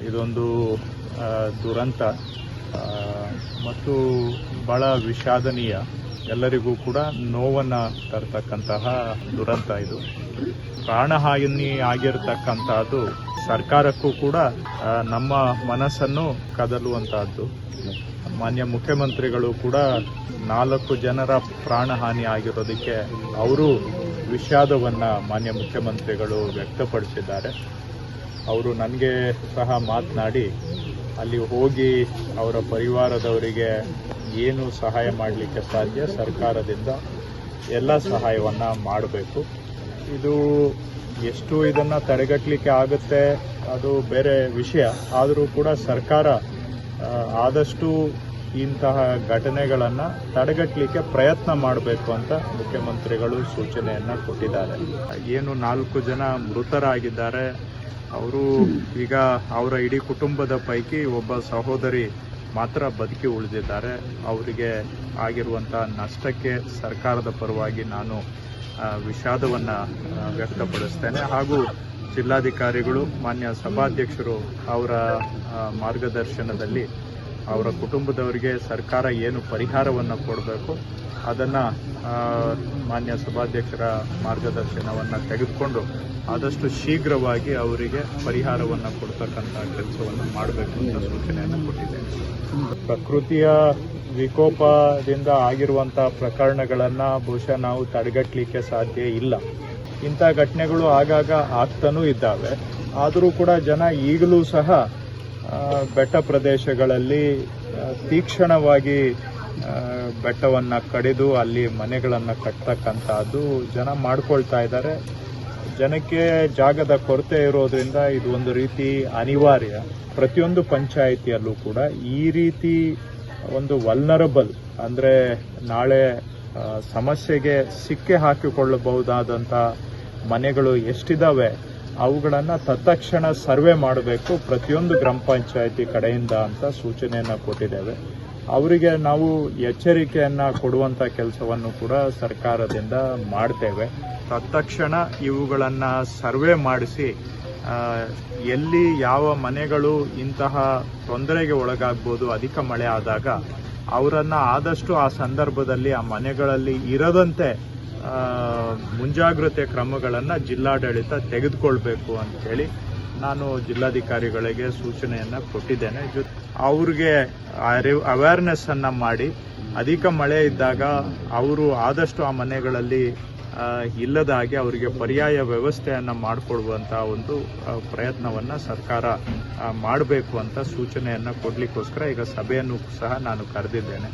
ಇದೊಂದು ದುರಂತ ಮತ್ತು ಬಹಳ ವಿಷಾದನೀಯ, ಎಲ್ಲರಿಗೂ ಕೂಡ ನೋವನ್ನು ತರ್ತಕ್ಕಂತಹ ದುರಂತ ಇದು. ಪ್ರಾಣಹಾನಿ ಆಗಿರತಕ್ಕಂತಹದ್ದು ಸರ್ಕಾರಕ್ಕೂ ಕೂಡ ನಮ್ಮ ಮನಸ್ಸನ್ನು ಕದಲುವಂತಹದ್ದು. ಮಾನ್ಯ ಮುಖ್ಯಮಂತ್ರಿಗಳು ಕೂಡ 4 ಜನರ ಪ್ರಾಣಹಾನಿ ಆಗಿರೋದಕ್ಕೆ ಅವರು ವಿಷಾದವನ್ನು ಮಾನ್ಯ ಮುಖ್ಯಮಂತ್ರಿಗಳು ವ್ಯಕ್ತಪಡಿಸಿದ್ದಾರೆ. ಅವರು ನನಗೆ ಸಹ ಮಾತನಾಡಿ ಅಲ್ಲಿ ಹೋಗಿ ಅವರ ಪರಿವಾರದವರಿಗೆ ಏನು ಸಹಾಯ ಮಾಡಲಿಕ್ಕೆ ಸಾಧ್ಯ ಸರ್ಕಾರದಿಂದ ಎಲ್ಲ ಸಹಾಯವನ್ನು ಮಾಡಬೇಕು. ಇದು ಎಷ್ಟು ಇದನ್ನು ತಡೆಗಟ್ಟಲಿಕ್ಕೆ ಆಗುತ್ತೆ ಅದು ಬೇರೆ ವಿಷಯ. ಆದರೂ ಕೂಡ ಸರ್ಕಾರ ಆದಷ್ಟು ಇಂತಹ ಘಟನೆಗಳನ್ನು ತಡೆಗಟ್ಟಲಿಕ್ಕೆ ಪ್ರಯತ್ನ ಮಾಡಬೇಕು ಅಂತ ಮುಖ್ಯಮಂತ್ರಿಗಳು ಸೂಚನೆಯನ್ನು ಕೊಟ್ಟಿದ್ದಾರೆ. ಏನು 4 ಜನ ಮೃತರಾಗಿದ್ದಾರೆ, ಅವರು ಈಗ ಅವರ ಇಡೀ ಕುಟುಂಬದ ಪೈಕಿ ಒಬ್ಬ ಸಹೋದರಿ ಮಾತ್ರ ಬದುಕಿ ಉಳಿದಿದ್ದಾರೆ. ಅವರಿಗೆ ಆಗಿರುವಂಥ ನಷ್ಟಕ್ಕೆ ಸರ್ಕಾರದ ಪರವಾಗಿ ನಾನು ವಿಷಾದವನ್ನು ವ್ಯಕ್ತಪಡಿಸ್ತೇನೆ. ಹಾಗೂ ಜಿಲ್ಲಾಧಿಕಾರಿಗಳು, ಮಾನ್ಯ ಸಭಾಧ್ಯಕ್ಷರು ಅವರ ಮಾರ್ಗದರ್ಶನದಲ್ಲಿ ಅವರ ಕುಟುಂಬದವರಿಗೆ ಸರ್ಕಾರ ಏನು ಪರಿಹಾರವನ್ನು ಕೊಡಬೇಕು ಅದನ್ನು ಮಾನ್ಯ ಸಭಾಧ್ಯಕ್ಷರ ಮಾರ್ಗದರ್ಶನವನ್ನು ತೆಗೆದುಕೊಂಡು ಆದಷ್ಟು ಶೀಘ್ರವಾಗಿ ಅವರಿಗೆ ಪರಿಹಾರವನ್ನು ಕೊಡ್ತಕ್ಕಂಥ ಕೆಲಸವನ್ನು ಮಾಡಬೇಕು ಅಂತ ಸೂಚನೆಯನ್ನು ಕೊಟ್ಟಿದ್ದೇನೆ. ಪ್ರಕೃತಿಯ ವಿಕೋಪದಿಂದ ಆಗಿರುವಂಥ ಪ್ರಕರಣಗಳನ್ನು ಬಹುಶಃ ನಾವು ತಡೆಗಟ್ಟಲಿಕ್ಕೆ ಸಾಧ್ಯ ಇಲ್ಲ. ಇಂಥ ಘಟನೆಗಳು ಆಗಾಗ ಆಗ್ತಾನೂ ಇದ್ದಾವೆ. ಆದರೂ ಕೂಡ ಜನ ಈಗಲೂ ಸಹ ಬೆಟ್ಟ ಪ್ರದೇಶಗಳಲ್ಲಿ ತೀಕ್ಷ್ಣವಾಗಿ ಬೆಟ್ಟವನ್ನು ಕಡಿದು ಅಲ್ಲಿ ಮನೆಗಳನ್ನು ಕಟ್ಟತಕ್ಕಂಥದ್ದು ಜನ ಮಾಡ್ಕೊಳ್ತಾ ಇದ್ದಾರೆ. ಜನಕ್ಕೆ ಜಾಗದ ಕೊರತೆ ಇರೋದ್ರಿಂದ ಇದು ಒಂದು ರೀತಿ ಅನಿವಾರ್ಯ. ಪ್ರತಿಯೊಂದು ಪಂಚಾಯಿತಿಯಲ್ಲೂ ಕೂಡ ಈ ರೀತಿ ಒಂದು ವಲ್ನರಬಲ್ ಅಂದರೆ ನಾಳೆ ಸಮಸ್ಯೆಗೆ ಸಿಕ್ಕಿ ಹಾಕಿಕೊಳ್ಳಬಹುದಾದಂಥ ಮನೆಗಳು ಎಷ್ಟಿದ್ದಾವೆ ಅವುಗಳನ್ನು ತತ್ಕ್ಷಣ ಸರ್ವೆ ಮಾಡಬೇಕು ಪ್ರತಿಯೊಂದು ಗ್ರಾಮ ಪಂಚಾಯಿತಿ ಕಡೆಯಿಂದ ಅಂತ ಸೂಚನೆಯನ್ನು ಕೊಟ್ಟಿದ್ದೇವೆ. ಅವರಿಗೆ ನಾವು ಎಚ್ಚರಿಕೆಯನ್ನು ಕೊಡುವಂಥ ಕೆಲಸವನ್ನು ಕೂಡ ಸರ್ಕಾರದಿಂದ ಮಾಡ್ತೇವೆ. ತತ್ಕ್ಷಣ ಇವುಗಳನ್ನು ಸರ್ವೆ ಮಾಡಿಸಿ ಎಲ್ಲಿ ಯಾವ ಮನೆಗಳು ಇಂತಹ ತೊಂದರೆಗೆ ಒಳಗಾಗ್ಬೋದು ಅಧಿಕ ಮಳೆ ಆದಾಗ ಅವರನ್ನು ಆದಷ್ಟು ಆ ಸಂದರ್ಭದಲ್ಲಿ ಆ ಮನೆಗಳಲ್ಲಿ ಇರದಂತೆ ಮುಂಜಾಗ್ರತೆ ಕ್ರಮಗಳನ್ನು ಜಿಲ್ಲಾಡಳಿತ ತೆಗೆದುಕೊಳ್ಬೇಕು ಅಂತ ಹೇಳಿ ನಾನು ಜಿಲ್ಲಾಧಿಕಾರಿಗಳಿಗೆ ಸೂಚನೆಯನ್ನು ಕೊಟ್ಟಿದ್ದೇನೆ. ಅವ್ರಿಗೆ ಅವೇರ್ನೆಸ್ ಅನ್ನು ಮಾಡಿ ಅಧಿಕ ಮಳೆ ಇದ್ದಾಗ ಅವರು ಆದಷ್ಟು ಆ ಮನೆಗಳಲ್ಲಿ ಇಲ್ಲದ ಹಾಗೆ ಅವರಿಗೆ ಪರ್ಯಾಯ ವ್ಯವಸ್ಥೆಯನ್ನು ಮಾಡಿಕೊಡುವಂಥ ಒಂದು ಪ್ರಯತ್ನವನ್ನು ಸರ್ಕಾರ ಮಾಡಬೇಕು ಅಂತ ಸೂಚನೆಯನ್ನು ಕೊಡಲಿಕ್ಕೋಸ್ಕರ ಈಗ ಸಭೆಯನ್ನು ಸಹ ನಾನು ಕರೆದಿದ್ದೇನೆ.